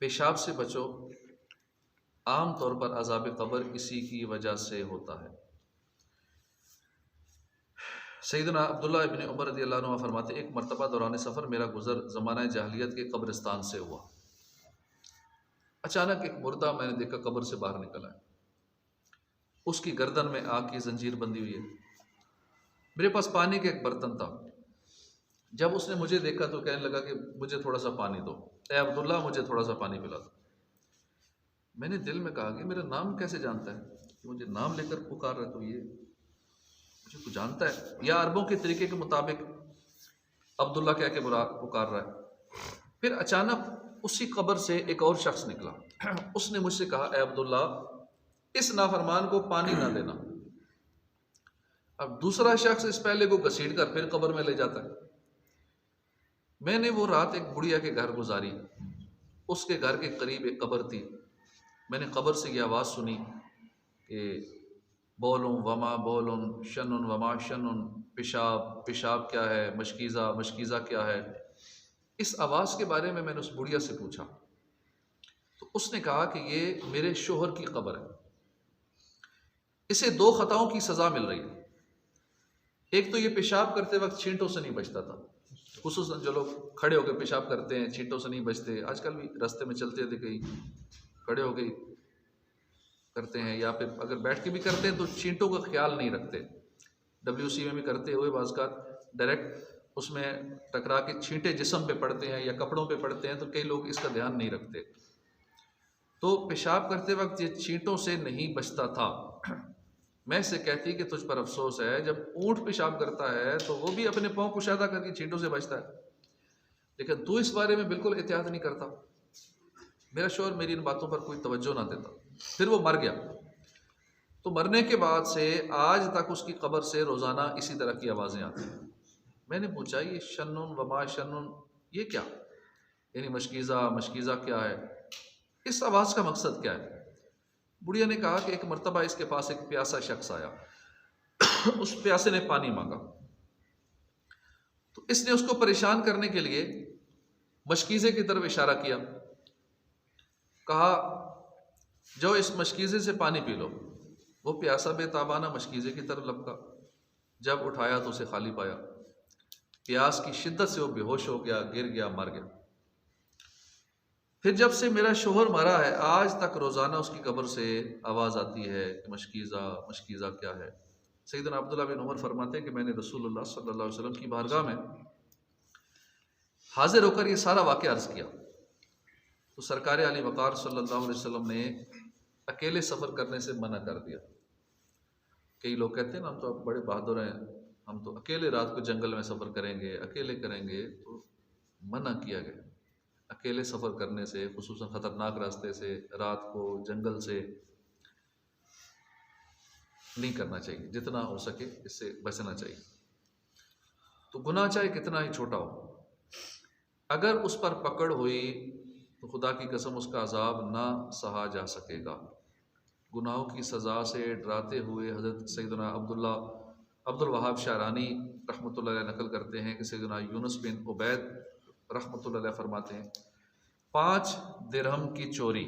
पेशाब से बचो, आम तौर पर अज़ाब क़ब्र इसी की वजह से होता है। सैयदना अब्दुल्लाह इब्न उमर रज़ियल्लाहु अन्हु फरमाते, एक मरतबा दौरान सफ़र मेरा गुज़र ज़माना जahलियत के कब्रिस्तान से हुआ। अचानक एक मुर्दा मैंने देखा कब्र से बाहर निकला है, उसकी गर्दन में आग की जंजीर बंधी हुई है। मेरे पास पानी का एक बर्तन था। जब उसने मुझे देखा तो कहने लगा कि मुझे थोड़ा सा पानी दो, ए अब्दुल्ला मुझे थोड़ा सा पानी पिला दो। मैंने दिल में कहा कि मेरा नाम कैसे जानता है, कि मुझे नाम लेकर पुकार रहा है, तो ये मुझे कुछ जानता है या अरबों के तरीके के मुताबिक अब्दुल्ला कह के पुकार रहा है। फिर अचानक उसी कब्र से एक और शख्स निकला। उसने मुझसे कहा, ए अब्दुल्ला, इस नाफरमान को पानी ना देना। अब दूसरा शख्स इस पहले को घसीट कर फिर कब्र में ले जाता है। मैंने वो रात एक बुढ़िया के घर गुजारी। उसके घर के करीब एक कब्र थी। मैंने कब्र से ये आवाज़ सुनी कि बोलूँ वमा बोलूँ, शनुन वमा शनुन, पेशाब पेशाब क्या है, मशकीज़ा मशकीज़ा क्या है। इस आवाज़ के बारे में मैंने उस बुढ़िया से पूछा तो उसने कहा कि ये मेरे शोहर की कब्र है, इसे दो ख़ताओं की सज़ा मिल रही है। एक तो ये पेशाब करते वक्त छींटों से नहीं बचता था, खुसूसन जो लोग खड़े होकर पेशाब करते हैं छींटों से नहीं बचते। आजकल भी रास्ते में चलते थे कहीं खड़े हो गई करते हैं, या फिर अगर बैठ के भी करते हैं तो छींटों का ख्याल नहीं रखते। WC में भी करते हुए बाज़ का डायरेक्ट उसमें टकरा के छींटे जिस्म पे पड़ते हैं या कपड़ों पे पड़ते हैं, तो कई लोग इसका ध्यान नहीं रखते। तो पेशाब करते वक्त ये छींटों से नहीं बचता था। मैं इससे कहती कि तुझ पर अफसोस है, जब ऊँट पेशाब करता है तो वो भी अपने पाँव कुशादा करके छींटों से बचता है, लेकिन तू इस बारे में बिल्कुल एहतियात नहीं करता। मेरा शौहर मेरी इन बातों पर कोई तवज्जो ना देता। फिर वो मर गया। तो मरने के बाद से आज तक उसकी कब्र से रोज़ाना इसी तरह की आवाज़ें आती हैं। मैंने पूछा, ये शन्नुन वमा शन्नुन ये क्या, यानी मशकीज़ा मशकीज़ा क्या है, इस आवाज़ का मकसद क्या है। बुढ़िया ने कहा कि एक मर्तबा इसके पास एक प्यासा शख्स आया। उस प्यासे ने पानी मांगा तो इसने उसको परेशान करने के लिए मशकीज़े की तरफ इशारा किया, कहा जो इस मशकीज़े से पानी पी लो। वो प्यासा बेताबाना मशकीज़े की तरफ लपका। जब उठाया तो उसे खाली पाया। प्यास की शिद्दत से वो बेहोश हो गया, गिर गया, मर गया। फिर जब से मेरा शोहर मरा है आज तक रोज़ाना उसकी कब्र से आवाज़ आती है कि मशकीज़ा मशकीज़ा क्या है। सैयदना अब्दुल्लाह बिन उमर फरमाते हैं कि मैंने रसूलुल्लाह सल्लल्लाहु अलैहि वसल्लम की बारगाह में हाजिर होकर ये सारा वाक़या अर्ज़ किया तो सरकार आली वक़ार सल्लल्लाहु अलैहि वसल्लम ने अकेले सफ़र करने से मना कर दिया। कई लोग कहते हैं ना, हम तो अब बड़े बहादुर हैं, हम तो अकेले रात को जंगल में सफ़र करेंगे, अकेले करेंगे, तो मना किया गया अकेले सफ़र करने से, खुसूसन ख़तरनाक रास्ते से, रात को जंगल से नहीं करना चाहिए। जितना हो सके इससे बचना चाहिए। तो गुनाह चाहे कितना ही छोटा हो, अगर उस पर पकड़ हुई तो खुदा की कसम उसका अजाब ना सहा जा सकेगा। गुनाहों की सज़ा से डराते हुए हज़रत सैयदना अब्दुल वहाब शारानी रहमतुल्लाह अलैह नकल करते हैं कि सैयदना यूनुस बिन उबैद रहमतुल्लाह अलैह फरमाते हैं, 5 दिरहम की चोरी,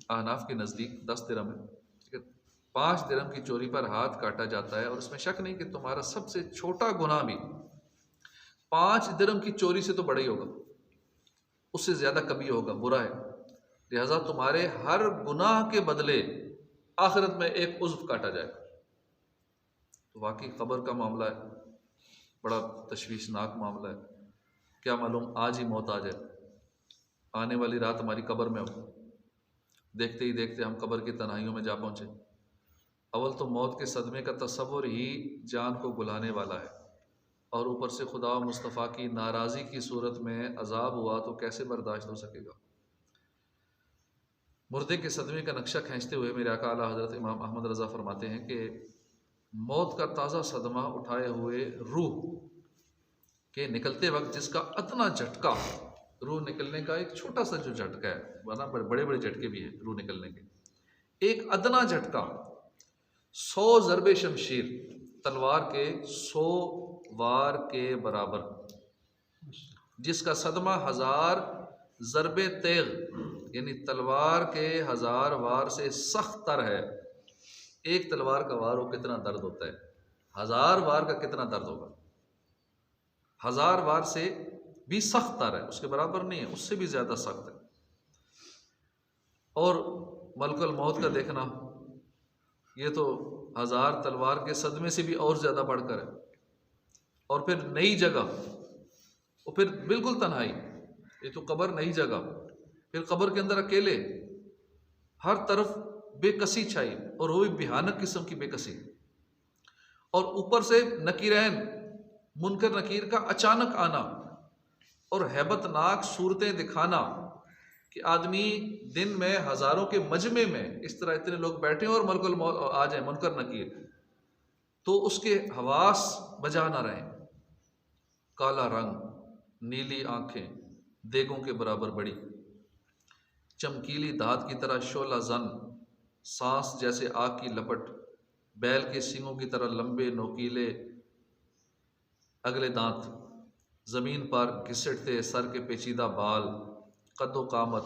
अहनाफ के नज़दीक 10 दिरहम है, ठीक है, 5 दिरहम की चोरी पर हाथ काटा जाता है। और इसमें शक नहीं कि तुम्हारा सबसे छोटा गुनाह भी 5 दिरहम की चोरी से तो बड़ा ही होगा, उससे ज़्यादा कभी होगा, बुरा है। लिहाजा तुम्हारे हर गुनाह के बदले आखिरत में एक उज़्व काटा जाएगा। तो वाकई क़ब्र का मामला है, बड़ा तशवीशनाक मामला है। क्या मालूम आज ही मौत आ जाए, आने वाली रात हमारी कब्र में हो, देखते ही देखते हम कब्र की तन्हाइयों में जा पहुँचे। अव्वल तो मौत के सदमे का तसव्वुर ही जान को बुलाने वाला है, और ऊपर से खुदा मुस्तफ़ा की नाराज़ी की सूरत में अजाब हुआ तो कैसे बर्दाश्त हो सकेगा। मुर्दे के सदमे का नक्शा खींचते हुए मेरे आका आला हज़रत इमाम अहमद रज़ा फरमाते हैं कि मौत का ताज़ा सदमा उठाए हुए रूह के निकलते वक्त जिसका अतना झटका, रूह निकलने का एक छोटा सा जो झटका है, वरना बड़े बड़े झटके भी हैं रूह निकलने के, एक अदना झटका 100 ज़रबे शमशीर, तलवार के 100 वार के बराबर, जिसका सदमा 1000 ज़रबे तेग यानी तलवार के 1000 वार से सख्त तर है। एक तलवार का वार हो कितना दर्द होता है, 1000 वार का कितना दर्द होगा। 1000 वार से भी सख्त तर है, उसके बराबर नहीं है, उससे भी ज़्यादा सख्त है। और मलकुल मौत का देखना, ये तो 1000 तलवार के सदमे से भी और ज़्यादा बढ़कर है। और फिर नई जगह, और फिर बिल्कुल तन्हाई, ये तो कब्र नई जगह, फिर कब्र के अंदर अकेले, हर तरफ बेकसी छाई, और वो भी भयानक किस्म की बेकसी। और ऊपर से नकीरैन, मुनकर नकीर का अचानक आना, और हैबतनाक सूरतें दिखाना कि आदमी दिन में हज़ारों के मजमे में इस तरह इतने लोग बैठे हैं और मलकुल मौत आ जाए, मुनकर नकीर, तो उसके हवास बजा ना रहे। काला रंग, नीली आंखें, देगों के बराबर बड़ी, चमकीली धात की तरह शोला जन, सांस जैसे आग की लपट, बैल के सींगों की तरह लंबे नोकीले अगले दांत, ज़मीन पर घिसटते सर के पेचीदा बाल, कद्दो कामत,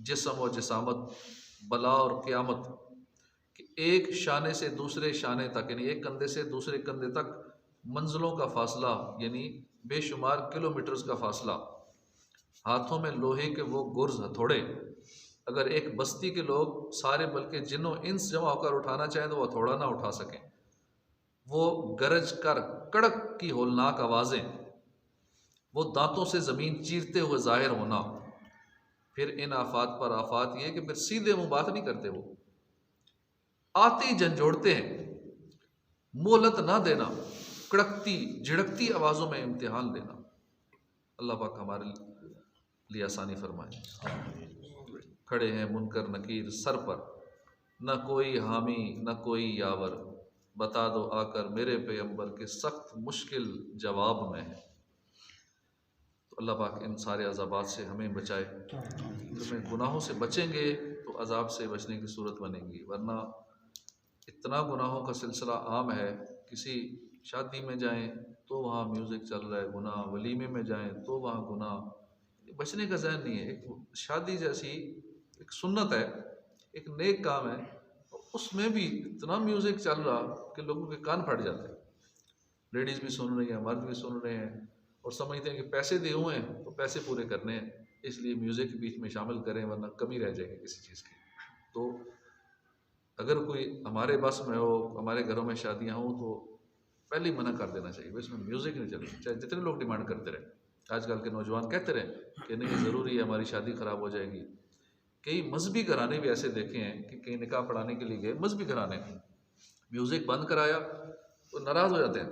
जिस्म और जिसामत, बला और क़यामत कि एक शाने से दूसरे शाने तक, यानी एक कंधे से दूसरे कंधे तक मंजिलों का फासला, यानी बेशुमार किलोमीटर्स का फासला। हाथों में लोहे के वो गुर्ज हथौड़े, अगर एक बस्ती के लोग सारे बल्कि जिन्हों इंस जमा होकर उठाना चाहें तो वो हथौड़ा ना उठा सकें। वो गरज कर कड़क की होलनाक आवाज़ें, वो दांतों से ज़मीन चीरते हुए ज़ाहिर होना। फिर इन आफात पर आफात ये कि फिर सीधे मुँह बात नहीं करते, वो आते ही झंझोड़ते हैं, मोहलत ना देना, कड़कती झिड़कती आवाज़ों में इम्तिहान लेना। अल्लाह पाक हमारे लिए आसानी फरमाए। खड़े हैं मुनकर नकीर सर पर, न कोई हामी न कोई यावर, बता दो आकर मेरे पैगंबर के सख्त मुश्किल जवाब में है। तो अल्लाह पाक इन सारे अज़ाबात से हमें बचाए। हमें गुनाहों से बचेंगे तो अज़ाब से बचने की सूरत बनेगी, वरना इतना गुनाहों का सिलसिला आम है। किसी शादी में जाएं तो वहाँ म्यूज़िक चल रहा है, गुनाह, वलीमे में जाएं तो वहाँ गुनाह। बचने का ज़हन नहीं है। एक शादी जैसी एक सुन्नत है, एक नेक काम है, उसमें भी इतना म्यूज़िक चल रहा कि लोगों के कान फट जाते हैं। लेडीज़ भी सुन रही हैं, मर्द भी सुन रहे हैं, और समझते हैं कि पैसे दिए हुए हैं तो पैसे पूरे करने हैं, इसलिए म्यूज़िक बीच में शामिल करें वरना कमी रह जाएगी किसी चीज़ की। तो अगर कोई हमारे बस में हो, हमारे घरों में शादियाँ हों, तो पहले ही मना कर देना चाहिए, भाई इसमें म्यूज़िक नहीं चले, चाहे जितने लोग डिमांड करते रहे। आजकल के नौजवान कहते रहे कि नहीं ज़रूरी है, हमारी शादी ख़राब हो जाएगी। कई मजहबी घराने भी ऐसे देखे हैं कि कहीं निकाह पढ़ाने के लिए गए मजहबी घराने, म्यूज़िक बंद कराया तो नाराज़ हो जाते हैं।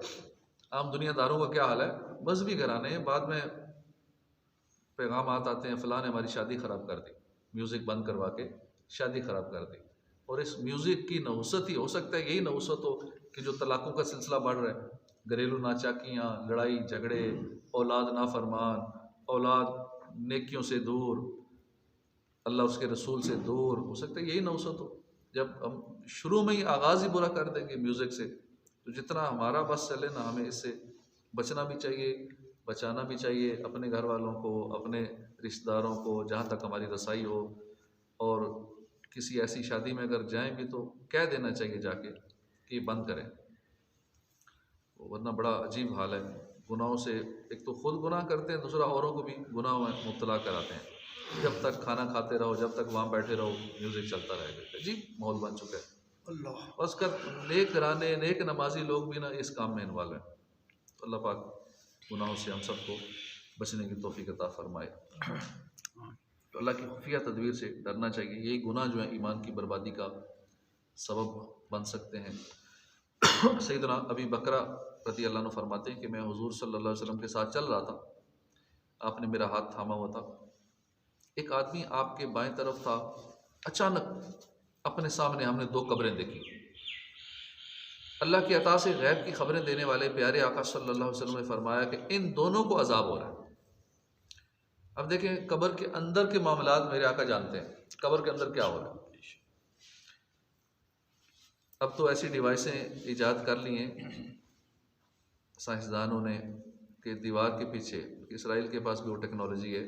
आम दुनियादारों का क्या हाल है, मजहबी घराने बाद में पैगाम आते हैं, फ़लाँ ने हमारी शादी ख़राब कर दी, म्यूज़िक बंद करवा के शादी ख़राब कर दी। और इस म्यूज़िक की नहुसत ही हो सकता है, यही नहुसत हो कि जो तलाक़ों का सिलसिला बढ़ रहा है, घरेलू नाचाकियाँ, लड़ाई झगड़े, औलाद नाफरमान, औलाद नेकियों से दूर, अल्लाह उसके रसूल से दूर, हो सकता है यही नहुसत हो। जब हम शुरू में ही आगाज़ ही बुरा कर देंगे म्यूज़िक से, तो जितना हमारा बस चले ना, हमें इससे बचना भी चाहिए, बचाना भी चाहिए अपने घर वालों को, अपने रिश्तेदारों को, जहाँ तक हमारी रसाई हो। और किसी ऐसी शादी में अगर जाएं भी तो कह देना चाहिए जाके कि बंद करें, वरना बड़ा अजीब हाल है। गुनाहों से एक तो खुद गुनाह करते हैं, दूसरा औरों को भी गुनाह में मुब्तला कराते हैं। जब तक खाना खाते रहो, जब तक वहाँ बैठे रहो, म्यूज़िक चलता रहेगा। अजीब माहौल बन चुका है। अल्लाह उसका नेक कराने, नेक नमाजी लोग भी ना इस काम में इन्वॉल्व हैं। तो अल्लाह पाक गुनाहों से हम सबको बचने की तौफीक अता फरमाए। तो अल्लाह की खुफिया तदबीर से डरना चाहिए। यही गुनाह जो है ईमान की बर्बादी का सबब बन सकते हैं। सैयदना अबी बकरा रज़ी अल्लाह अन्हु फरमाते हैं कि मैं हुज़ूर सल्लल्लाहु अलैहि वसल्लम के साथ चल रहा था, आपने मेरा हाथ थामा हुआ था। एक आदमी आपके बाएं तरफ था, अचानक अपने सामने हमने दो कब्रें देखी। अल्लाह की अता से गैब की खबरें देने वाले प्यारे आका सल्लल्लाहु अलैहि वसल्लम ने फरमाया कि इन दोनों को अजाब हो रहा है। अब देखें, कब्र के अंदर के मामलात मेरे आका जानते हैं, कब्र के अंदर क्या हो रहा है। अब तो ऐसी डिवाइसें ईजाद कर ली हैं साइंसदानों ने कि दीवार के पीछे, इसराइल के पास भी वो टेक्नोलॉजी है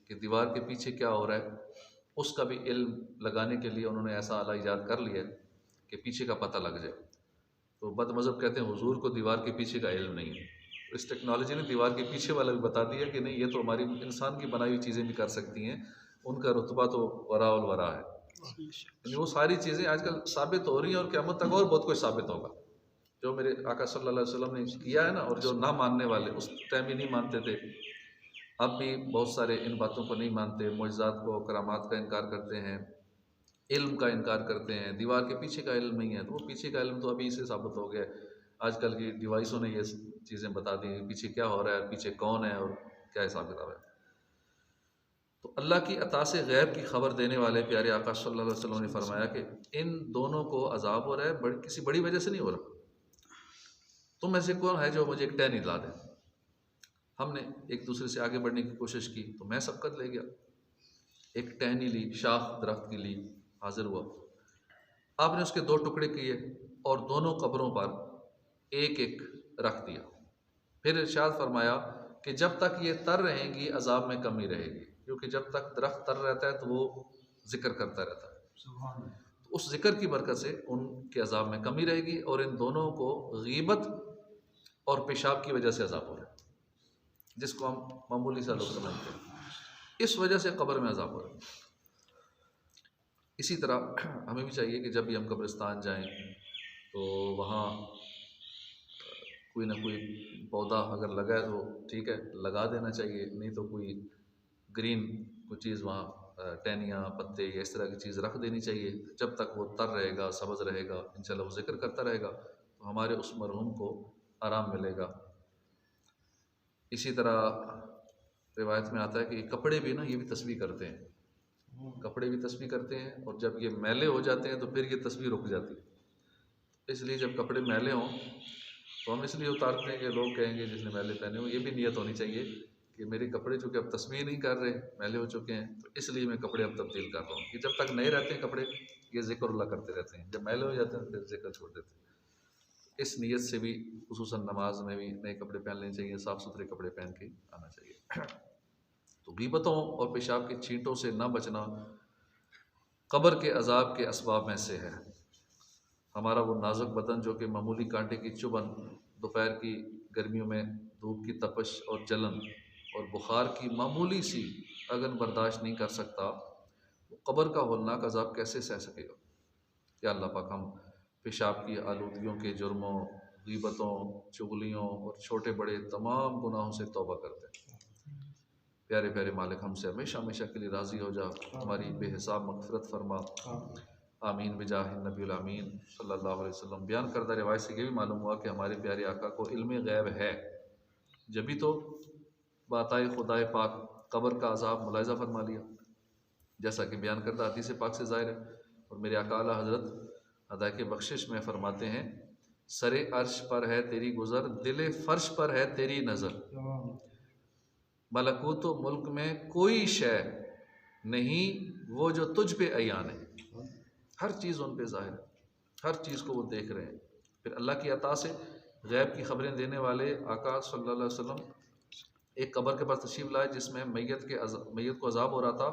कि दीवार के पीछे क्या हो रहा है उसका भी इल्म लगाने के लिए उन्होंने ऐसा आला ईजाद कर लिया कि पीछे का पता लग जाए। तो बदमज़हब कहते हैं हुजूर को दीवार के पीछे का इल्म नहीं है। तो इस टेक्नोलॉजी ने दीवार के पीछे वाला भी बता दिया कि नहीं, ये तो हमारी इंसान की बनाई हुई चीज़ें भी कर सकती हैं, उनका रुतबा तो वराउल वरा है। यानी वो सारी चीज़ें आजकल साबित हो रही हैं और क़यामत तक और बहुत कुछ साबित होगा। जो मेरे आका सल्लल्लाहु अलैहि वसल्लम ने किया है ना, और जो ना मानने वाले उस टाइम ही नहीं मानते थे, अब भी बहुत सारे इन बातों को नहीं मानते, मुअजिज़ात को, करामात का इनकार करते हैं, इल्म का इनकार करते हैं। दीवार के पीछे का इल्म नहीं है, तो वो पीछे का इल्म तो अभी से साबित हो गया है। आजकल की डिवाइसों ने ये चीज़ें बता दी, पीछे क्या हो रहा है, पीछे कौन है और क्या हिसाब किताब है। तो अल्लाह की अता से गैब की खबर देने वाले प्यारे आका सल्लल्लाहु अलैहि वसल्लम ने फरमाया कि इन दोनों को अजाब हो रहा है, किसी बड़ी वजह से नहीं हो रहा। तुम में से कौन है जो मुझे एक टहनी ला दे। हमने एक दूसरे से आगे बढ़ने की कोशिश की तो मैं सबकत ले गया, एक टहनी ली, शाख दरख्त की ली, हाजिर हुआ। आपने उसके दो टुकड़े किए और दोनों कब्रों पर एक एक रख दिया। फिर इरशाद फरमाया कि जब तक ये तर रहेंगी अजाब में कमी रहेगी, क्योंकि जब तक दरख्त तर रहता है तो वो जिक्र करता रहता है। तो उस जिक्र की बरकत से उनके अजाब में कमी रहेगी, और इन दोनों को गीबत और पेशाब की वजह से अजाब हो रहा है, जिसको हम मामूली सा लोग समझते हैं, इस वजह से कब्र में अजाब हो रहा है। इसी तरह हमें भी चाहिए कि जब भी हम कब्रिस्तान जाएं तो वहाँ कोई ना कोई पौधा अगर लगा है तो ठीक है, लगा देना चाहिए, नहीं तो कोई ग्रीन कोई चीज़ वहाँ टहनियाँ, पत्ते या इस तरह की चीज़ रख देनी चाहिए। जब तक वो तर रहेगा, सब्ज़ रहेगा, इंशाल्लाह वो जिक्र करता रहेगा, तो हमारे उस मरहूम को आराम मिलेगा। इसी तरह रिवायत में आता है कि कपड़े भी ना, ये भी तस्बीह करते हैं, कपड़े भी तस्बीह करते हैं, और जब ये मैले हो जाते हैं तो फिर ये तस्बीह रुक जाती है। इसलिए जब कपड़े मैले हों तो हम इसलिए उतारते हैं कि लोग कहेंगे जिसने मैले पहने हो। ये भी नियत होनी चाहिए कि मेरे कपड़े चूँकि अब तस्बीह नहीं कर रहे, मैले हो चुके हैं, तो इसलिए मैं कपड़े अब तब्दील कर रहा हूँ कि जब तक नए रहते हैं कपड़े ये ज़िक्रुल्लाह करते रहते हैं, जब मैले हो जाते हैं फिर ज़िक्र छोड़ देते हैं। इस नीयत से भी खुसूसन नमाज में भी नए कपड़े पहन लेने चाहिए, साफ़ सुथरे कपड़े पहन के आना चाहिए। तो गीबतों और पेशाब के छींटों से न बचना कब्र के अजाब के असबाब में से है। हमारा वो नाजुक बदन जो कि मामूली कांटे की चुभन, दोपहर की गर्मियों में धूप की तपश और जलन और बुखार की मामूली सी अगन बर्दाश्त नहीं कर सकता, वो कब्र का होलनाक अजाब कैसे सह सकेगा। या अल्लाह पाक हम पेशाब की आलूदगियों के जुर्मों, गीबतों, चुगलियों और छोटे बड़े तमाम गुनाहों से तौबा करते हैं। प्यारे प्यारे मालिक हमसे हमेशा हमेशा के लिए राज़ी हो जा, हमारी बेहिसाब मग़फ़िरत फरमा। आमीन बिजाह नबी आमीन सल्लल्लाहु अलैहि वसल्लम। बयान करदा रिवायत से ये भी मालूम हुआ कि हमारे प्यारे आका को इल्म गैब है, जभी तो बाताए खुदाए पाक कब्र का अजाब मुलाहिज़ा फरमा लिया, जैसा कि बयान करदा हदीस पाक से ज़ाहिर है। और मेरे आका आला हज़रत अदा के बख्शिश में फरमाते हैं, सरे अर्श पर है तेरी गुज़र, दिले फ़र्श पर है तेरी नज़र, मलकूत मुल्क में कोई शय नहीं वो जो तुझ पे अयान है। हर चीज़ उन पे ज़ाहिर है, हर चीज़ को वो देख रहे हैं। फिर अल्लाह की अता से गैब की खबरें देने वाले आका सल्लल्लाहु अलैहि वसल्लम एक कब्र के पास तशरीफ़ लाए जिसमें मैयत को अजाब हो रहा था।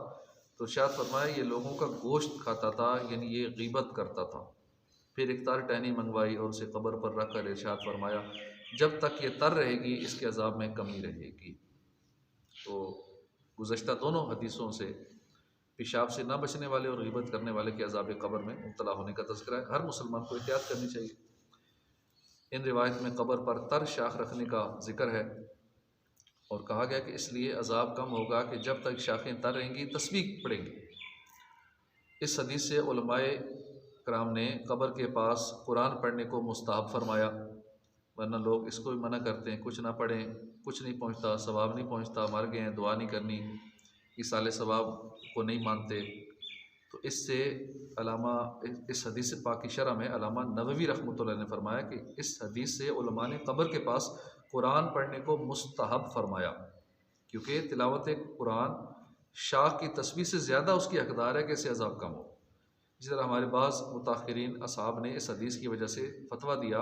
तो शायद फरमाया ये लोगों का गोश्त खाता था, यानी ये गीबत करता था। फिर एक तार टहनी मंगवाई और उसे कब्र पर रख कर इरशाद फरमाया, जब तक ये तर रहेगी इसके अजाब में कमी रहेगी। तो गुज़श्ता दोनों हदीसों से पेशाब से ना बचने वाले और ग़ीबत करने वाले के अज़ाब क़ब्र में मुब्तला होने का तज़किरा है। हर मुसलमान को एहतियात करनी चाहिए। इन रिवायत में कब्र पर तर शाख रखने का ज़िक्र है और कहा गया कि इसलिए अज़ाब कम होगा कि जब तक शाखें तर रहेंगी तस्बीह पढ़ेंगी। इस हदीस से उलमाए कराम ने कब्र के पास कुरान पढ़ने को मुस्तहब फरमाया, वरना लोग इसको भी मना करते हैं, कुछ ना पढ़ें, कुछ नहीं पहुँचता, सवाब नहीं पहुँचता, मर गए हैं दुआ नहीं करनी, इसाले सवाब को नहीं मानते। तो इससे अलामा इस हदीस पाक की शरह में अलामा नववी रहमतुल्लाह ने फरमाया कि इस हदीस से उलमा ने कब्र के पास कुरान पढ़ने को मुस्तहब फरमाया, क्योंकि तिलावत कुरान शाख की तस्बीह से ज़्यादा उसकी हकदार है कि इससे अज़ाब कम हो। इसी तरह हमारे बाज़ मुताखिरीन असहाब ने इस हदीस की वजह से फतवा दिया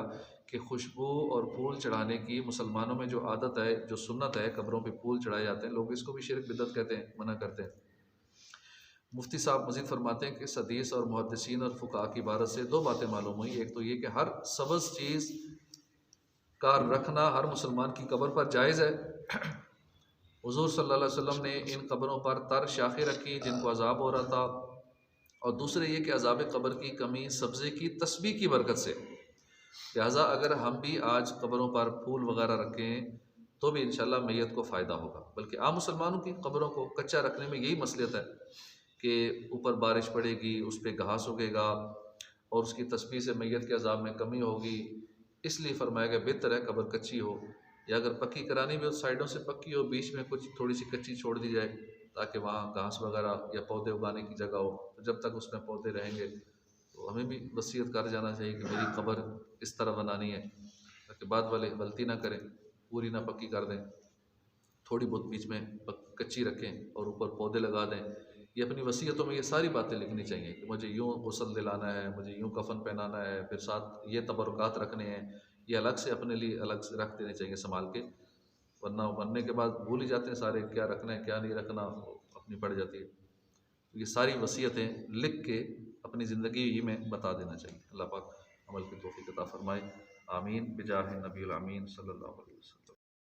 कि खुशबू और फूल चढ़ाने की मुसलमानों में जो आदत है, जो सुन्नत है, कब्रों पे फूल चढ़ाए जाते हैं, लोग इसको भी शिरक बिदअत कहते हैं, मना करते हैं। मुफ्ती साहब मज़ीद फरमाते हैं कि इस हदीस और मुहद्दिसीन और फ़ुक़हा की इबारत से दो बातें मालूम हुई। एक तो ये कि हर सब्ज़ चीज़ का रखना हर मुसलमान की कब्र पर जायज़ है। हुज़ूर सल्लल्लाहु अलैहि वसल्लम ने इन कब्रों पर तर शाखें रखी जिनको अज़ाब हो रहा था, और दूसरे ये कि अज़ाब कब्र की कमी सब्ज़े की तस्बीह की बरकत से। लिहाजा अगर हम भी आज कब्रों पर फूल वगैरह रखें तो भी इंशाल्लाह मैयत को फ़ायदा होगा। बल्कि आम मुसलमानों की कब्रों को कच्चा रखने में यही मसलियत है कि ऊपर बारिश पड़ेगी, उस पर घास उगेगा और उसकी तस्बीह से मैयत के अज़ाब में कमी होगी। इसलिए फरमाया गया बेहतर है कब्र कच्ची हो, या अगर पक्की करानी भी हो साइडों से पक्की हो, बीच में कुछ थोड़ी सी कच्ची छोड़ दी जाए ताकि वहाँ घास वगैरह या पौधे उगाने की जगह हो। तो जब तक उसमें पौधे रहेंगे तो हमें भी वसीयत कर जाना चाहिए कि मेरी कब्र इस तरह बनानी है ताकि बाद वाले गलती ना करें, पूरी ना पक्की कर दें, थोड़ी बहुत बीच में कच्ची रखें और ऊपर पौधे लगा दें। ये अपनी वसीयतों में ये सारी बातें लिखनी चाहिए कि मुझे यूँ गुस्ल दिलाना है, मुझे यूँ कफन पहनाना है, फिर साथ ये तबरुकात रखने हैं। ये अलग से अपने लिए अलग से रख देने चाहिए संभाल के, वरना मरने के बाद भूल ही जाते हैं सारे क्या रखना है क्या नहीं रखना, अपनी पड़ जाती है। तो ये सारी वसीयतें लिख के अपनी ज़िंदगी ही में बता देना चाहिए। अल्लाह पाक अमल की तौफीक अता फरमाए। आमीन बिजाह नबील आमीन सल्लल्लाहु अलैहि वसल्लम।